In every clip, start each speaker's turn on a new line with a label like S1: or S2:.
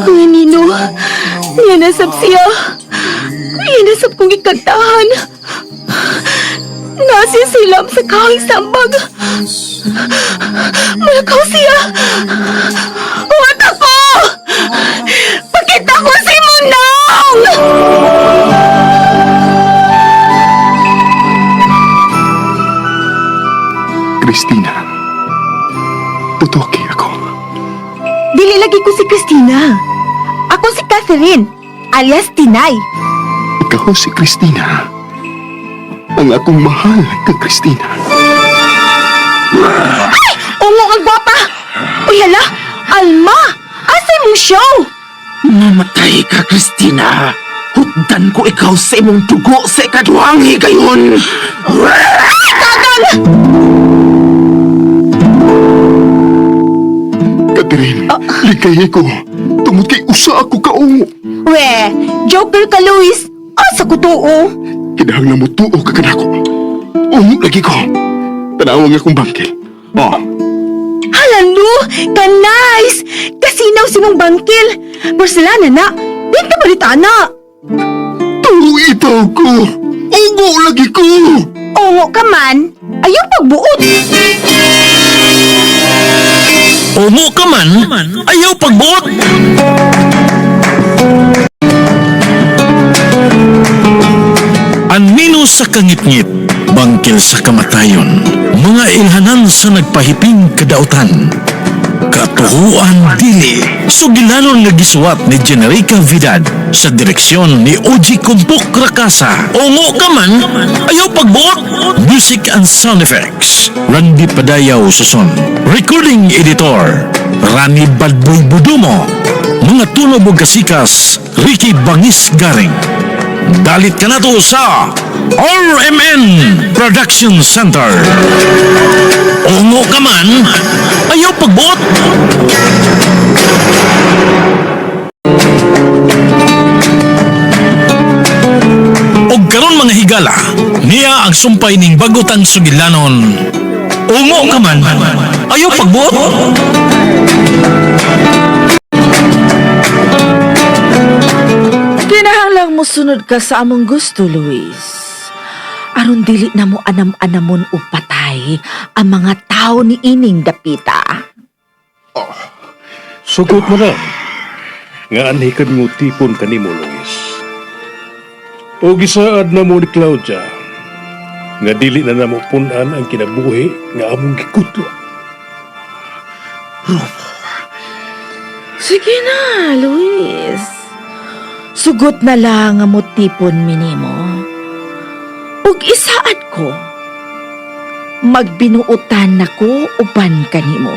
S1: Kuya Nino, niya nasab siya. Niya nasab kong ikagtahan. Nasi silam sa kahing sambag. Malakaw siya. Huwag ako! Pakita ko si Munang!
S2: Christina, tutuki ako.
S1: Dili lagi ko si Christina. Ako si Catherine, alias Tinay.
S2: Ikaw si Christina. Ang akong mahal ka, Christina.
S1: Ay! Ungo ang gwapa! Uy, hala! Alma! Asay mong show?
S3: Mamatay ka, Christina. Hutdan ko ikaw sa imong dugo sa ikaduhang higayon.
S2: Catherine, ligay ko. Tungod kay usa ako kaungo.
S1: We, joker ka, Luis. Asa ko tuo?
S2: Kinahanglan mo tuo ka kanako. Ungo lagi ko. Tanawang akong bangke. Oh,
S1: Halano! Ka-nice! Kasinaw si mong bangkil. Porcelana na. Dito balita na.
S2: tuo itaw ko. Ungo lagi ko.
S1: Ungo ka man. Ayaw pagbuot.
S4: Umo ka man, ayaw pagbuot. Anino sa kangit-ngit, bangkil sa kamatayon, mga ilhanan sa nagpahiping kadautan. Katuhuan dili, sugilanon nga gisuwat ni Generica Vidal sa direksyon ni Oji Kumpok Rakasa. Ungo ka man, ayaw pagbuot. Music and sound effects, Randy Padayaw Suson. Recording editor, Rani Badboy Budumo. Mga tunog o kasikas, Ricky Bangis Garing. Dalit ka na to sa RMN Production Center. Ungo ka man, ayaw pagbuot. Og karon mga higala, niya ang sumpay ning bagotang sugilanon. Ungo ka man, ayaw pagbuot.
S5: Kinahanglang mo sunod ka sa among gusto, Luis. Aron dili na mo anam-anamon o patay ang mga tao ni ining dapita.
S6: Sugot mo lang. Nga anhikan mo tipon kanimo, Luis. O gisaad na mo ni Claudia, nga dili na namo punan ang kinabuhi nga among gikutlo.
S5: Sige na, Luis. Sugot na lang ang mutipon minimo. Ug isaad ko, magbinuutan nako uban kanimo.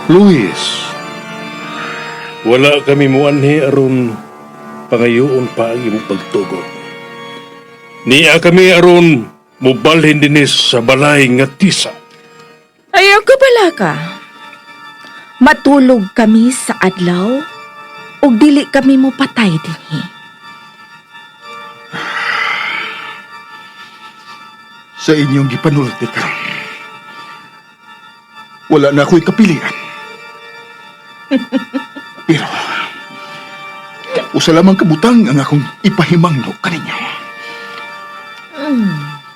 S6: Luis, wala kami muanhi aron pangayoon pa ang imong pagtugot. Niya kami aron mubalhin dinis sa balay nga tisa.
S5: Ayaw ka bala ka. Matulog kami sa adlaw ug dili kami mo patay dinhi.
S2: Sa inyong gipanulti ka. Wala na ako'y kapilian. Pero, usa lamang kabutang ang akong ipahimangno kaninyo.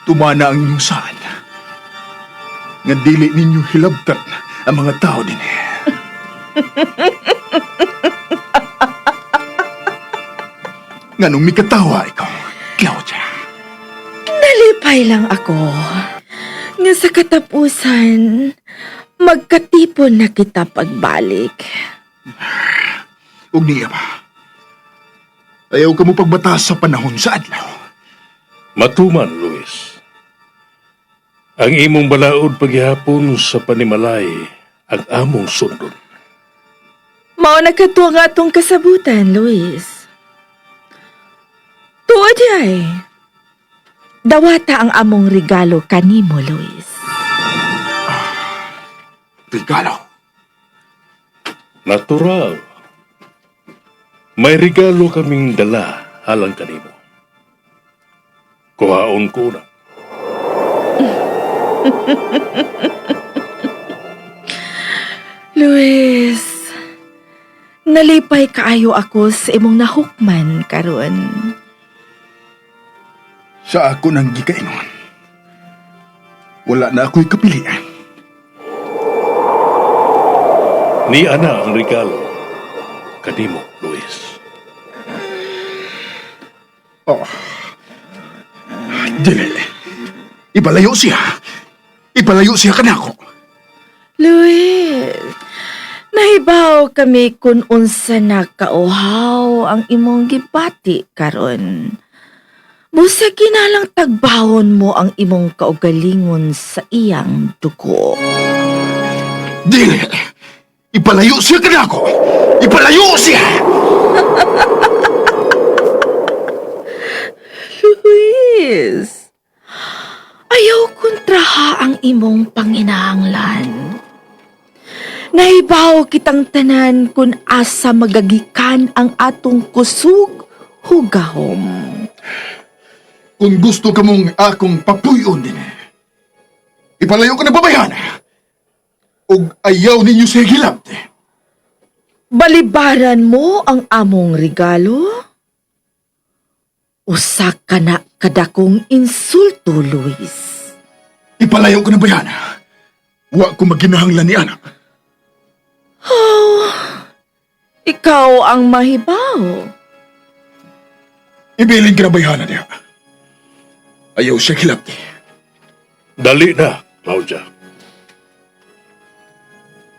S2: Tumana ang inyong saan. Nga dili ninyo hilabtan ang mga tao din. Nganong mikatawa ikaw, Claudia?
S5: Nalipay lang ako. Nga sa katapusan, magkatipon na kita pagbalik.
S2: Ug niya ba? Ayaw ka mo pagbatas sa panahon sa adlaw.
S6: Matuman, Luis. Ang imong balaod paghihapon sa panimalay ang among sundon.
S5: Mao na katuwa nga atong kasabutan, Luis. Tuod ay. Dawata ang among regalo kanimo, Luis.
S2: Regalo.
S6: Natural. May regalo kaming dala halang kanimo. Kuhaon ko na.
S5: Luis, nalipay kaayo ako sa imong nahukman karon.
S2: Sa ako nang gikainon, wala na ako'y kapilian.
S6: Ni ana ang regalo kanimo, Luis.
S2: Oh. Dili. Ipalayo siya. Ipalayo siya kanako.
S5: Luis, nahibaw kami kung unsa na kauhaw ang imong gibati karon. Busa ginalang tagbawon mo ang imong kaugalingon sa iyang dugo.
S2: Dili. Ipalayo siya kanako. Ipalayo siya.
S5: Luis, ayaw kontraha ang imong panginahanglan. Nahibaw kitang tanan kung asa magagikan ang atong kusog hugahom.
S2: Kung gusto ka mong akong papuyon din, ipalayo ka na babayan. O ayaw ninyo siya hilap.
S5: Balibaran mo ang among regalo? Usa ka na kadakong insulto, Luis.
S2: Ipalayo ka na bayan. Wa ko maginahanglan ni anak.
S5: Oh, ikaw ang mahibaw.
S2: Ibilin ka na bayan niya. Ayaw siya hilap.
S6: Dali na, Claudia.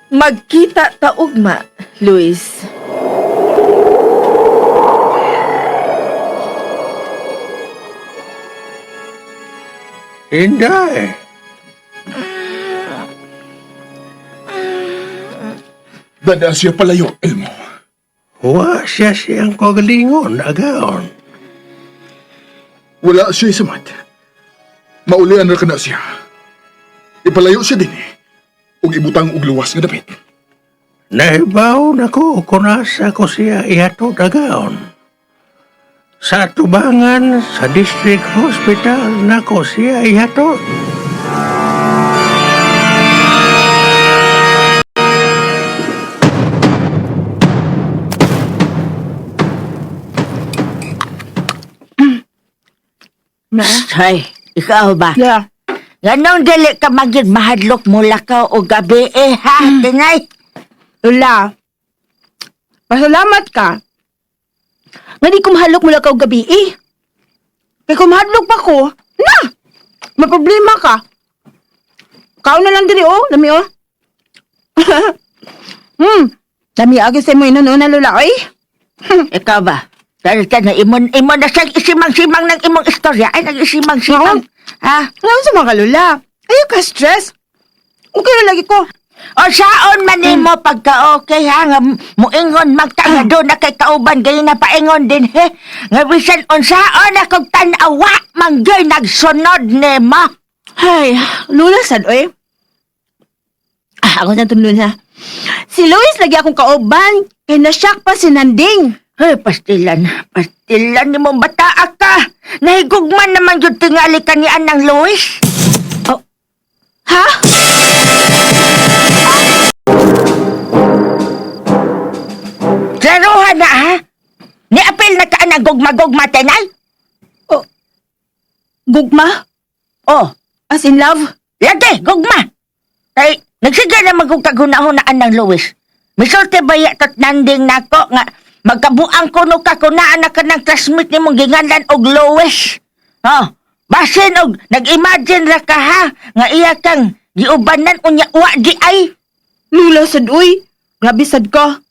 S5: Magkita ta ugma, Luis.
S6: Inday.
S2: Dada siya palayo, Elmo.
S6: Wa siya siyang kagalingon, agaon.
S2: Wala siya samat. Maulian na ka na siya. Ipalayo siya din ug ibutang og luwas nga dapit.
S6: Naibaw na ko kung asa ko siya ihatod agaon. Sa tubangan sa district hospital na ko siya ihatod.
S7: Hay, ikaw ba?
S1: Yeah.
S7: Ganong dili ka magig mahadlok mula ka o gabi ha, tingay.
S1: Lola, pasalamat ka. Nga di kumahalok mula ka og gabi eh. Kaya kumahadlok pa ko, na! May problema ka. Kao na lang diri oh, lami oh. Lami agad sa mo inuno na Lola, oy.
S7: Ikaw ba? Dahil ka na imon na siyang isimang-simang ng imong istorya. Ay, nag-isimang-simang. Ha?
S1: Ano sa mga Lola? Ayaw ka stress. Okay na lagi ko.
S7: O saon man mo pagka-okay ha? Nga muingon magtangado na kay kauban gayon na paingon din he. Nga bisan unsaon akong tanawa manggay nagsunod ni mo.
S1: Ay, Lola sad, oy. Ako na tunlun ha. Si Luis lagi akong kauban. Kaya nasyak pa si Nanding.
S7: Ay, pastilan ni mong bata ka. Nahigugman naman yung tingali ka ni Anang Luis.
S1: Ha?
S7: Klaruhan na ha? Niapil na ka ng gugma-gugma, tenay?
S1: Gugma?
S7: Oh,
S1: As in love?
S7: lagi, gugma. Ay, nagsiga na magkaguna-hunaan ng Luis. Misulti ba yatot nanding nako nga magkabuang kuno ka kunaan na ka ng classmate ni mong ginganlan og Luis. Oh, basin og nag-imagine ra ka ha nga iya kang giubanan unya wa di ay.
S1: Lula sad, uy. Grabe sad ka.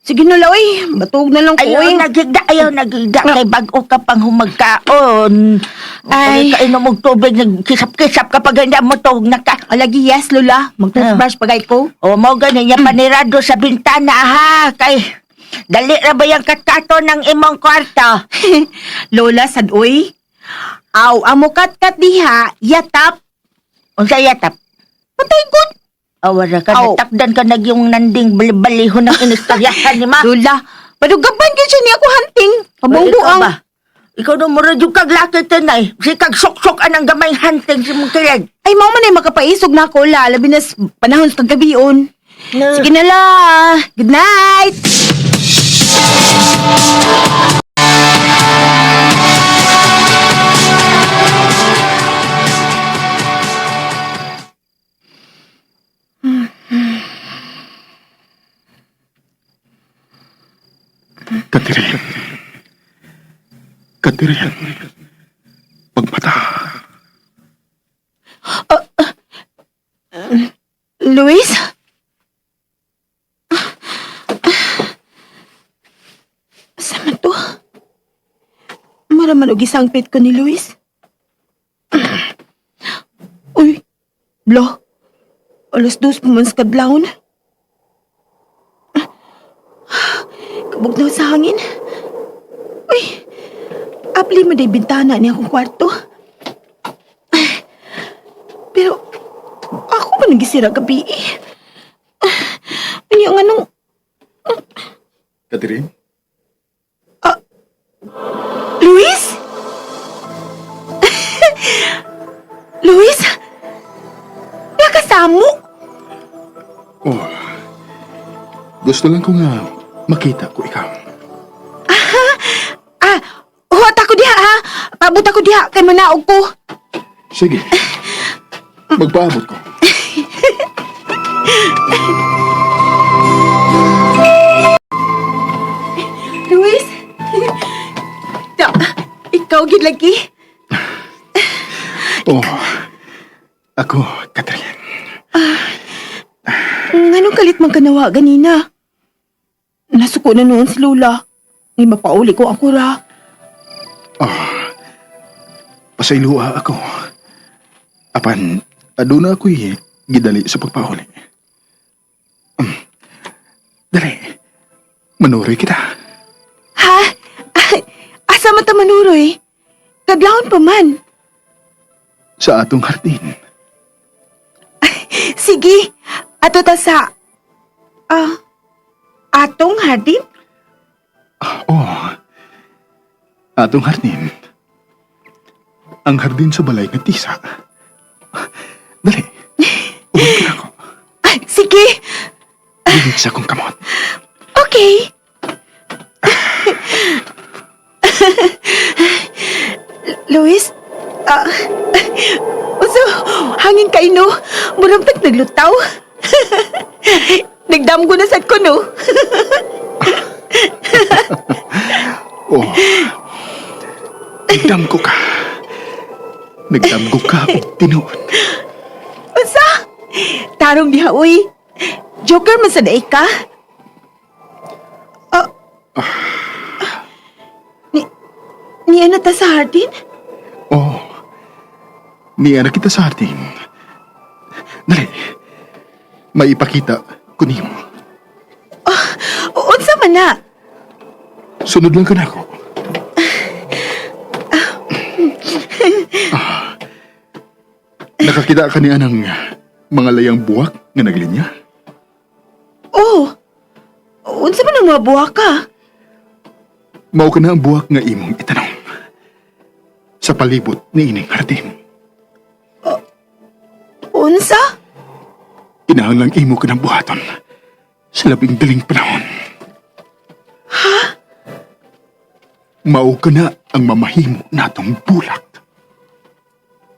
S1: Sige na, uy. Batog na lang ko, uy.
S7: Ayaw nagigda kay bago ka pang humagkaon. Ay, kainom og tubig, nagkisap-kisap kapag hindi mo tog na ka.
S1: Alagi, yes, Lula. Mag-toothbrush pagay ko.
S7: O mo ganun yung panirado sa bintana ha, kay dali ra ba yung katkato ng imong kwarto?
S1: Lola, sad, uy. Aw, amo kat-kat diha, yatap.
S7: Unsa yatap?
S1: Patay good.
S7: Awara ka,
S1: Aw.
S7: natakdan ka na yung nanding baliho ng inistoryahan ni ma.
S1: Lola, padugaban ka siya niya ako hunting. Pabungbuang.
S7: Ikaw na mo radyo kag laki tanay. Si kag sok-sok anang gamay hunting si mong kilag.
S1: Ay, mao man ay makapaisog na ako, la. Labi na panahon sa gabion. Sige na la. Good night.
S2: Catherine. Catherine. Pagmata.
S1: Luis? Sama to? Maraman og isangpit ko ni Luis. Uy, Blo. Alas 2 pa man sa kadlawon. Kabugnaw sa hangin. Uy, apli mo day bintana niya akong kwarto. Pero, ako ba nagisira gabi eh? Ano yung anong...
S2: Catherine?
S1: Luis? Luis? Nakasamo?
S2: Oh. Gusto lang ko nga makita ko ikaw.
S1: Huwag ako diha ha. Pabot ako diha kay manaog ko.
S2: Sige. Magpaabot ko.
S1: Luis? Ikaw gid lagi.
S2: Oh. Ako, Catherine.
S1: Nganong kalit man kanawa ganina? Nasuko na noon si Lola. Ngay mapauli ko ako ra.
S2: Pasailua ako. Apan, aduna ako'y gidali sa pagpahuli. Dali. Manuroy kita.
S1: Ha? Asa man ta manuroy? Kadlawon pa man.
S2: Sa atong hardin.
S1: Sige. Ato ta sa... atong hardin?
S2: Atong hardin. Ang hardin sa balay ng tisa. Dali. Uwan ka na ako.
S1: Sige.
S2: Linis akong kamot.
S1: Okay. Luis? Uso, hangin kayo no? Murampag naglutaw. Nagdamgo na sad ko no?
S2: Oh. Nagdamgo ka. Nagdamgo ka o tinuod.
S1: Usa? Tarong diha, uy. Joker man sa daig ka? Ni ano ta sa hardin?
S2: Oh. Niya kita sa hardin. Dali. Maipakita ko niyo.
S1: Unsa man na?
S2: Sunod lang ka na ako. Nakakita ka niya ng mga layang buwak nga naglinya?
S1: Oh. Unsa man ang mga buwak ka?
S2: Mao ka na ang buwak nga imong itanong. Sa palibot ni ining hardin.
S1: Unsa?
S2: Kinahanglang imo ka ng buhaton sa labing daling panahon.
S1: Ha?
S2: Mao ka na ang mamahimo natong bulak.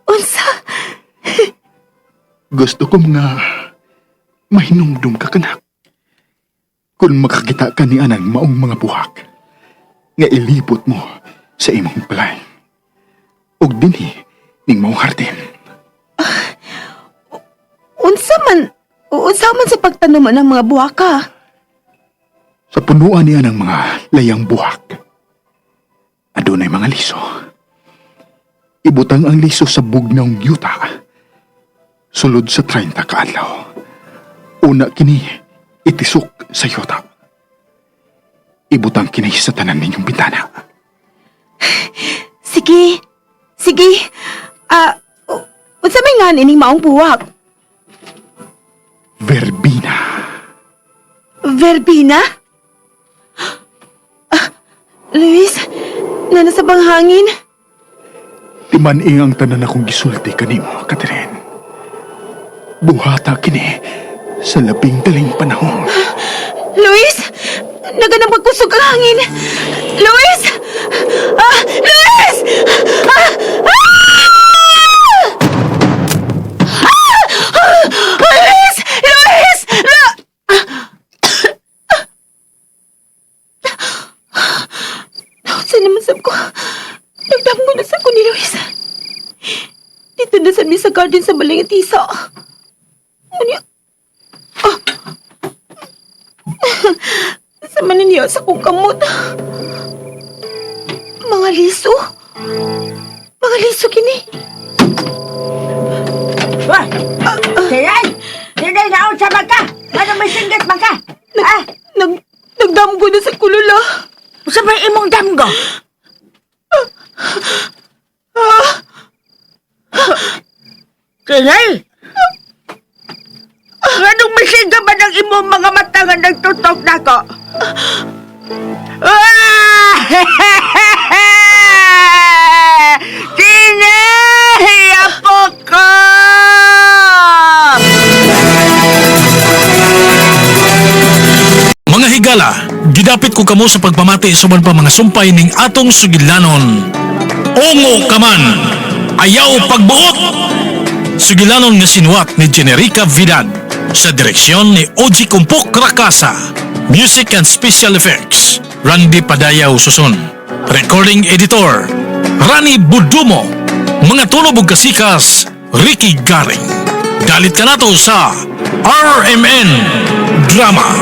S1: Unsa?
S2: Gusto ko nga mahinumdum ka kanak. Kung makakita ka ni anang maong mga buhak, nga ilipot mo sa imong balay. Og dinhi ning maong hardin.
S1: Unsa man sa pagtanuman ng mga buwak ka?
S2: Sa punuan niya ng mga layang buhak, adunay mga liso. Ibutang ang liso sa bugnang yuta. Sulod sa 30 ka adlaw. Una kini itisok sa yuta. Ibutang kini sa tanan ninyong bintana.
S1: Sige. Unsa may nga ining maong buwak?
S2: Verbena.
S1: Verbena? Luis, nana sa banghangin?
S2: Timan ang tanan akong gisulti kanimo, Catherine. Buhata kini sa labing daling panahon.
S1: Luis! Naganang magkusog ang hangin! Luis! Luis! Luis! Luis! Saan naman sab ko? Nagdamgo na sa ko ni Luis. Dito na sa misa garden sa Balingitisa. Ano sa maniniya sa kong kamot. Mga liso. Mga liso kini.
S7: Wah! Sinay! Sinay, naon sa bangka! Ano may singgat bangka?
S1: Nagdamgo na sa kulula.
S7: Sabay imong damgo! Sinay! Anong may singa ba ng imong mga mata nga nagtutok na ko? Sinay! Apo ko!
S4: Mga higala, gidapit ko kamo sa pagpamati suman pa mga sumpay ning atong sugilanon. Ongo kaman, ayaw pagbuot! Sugilanon nga sinuwat ni Generica Vidal sa direksyon ni Oji Kumpok Rakasa. Music and Special Effects, Randy Padayaw Suson. Recording Editor, Rani Budumo. Mga tunog ug kasikas, Ricky Garing. Dalit ka nato sa RMN Drama.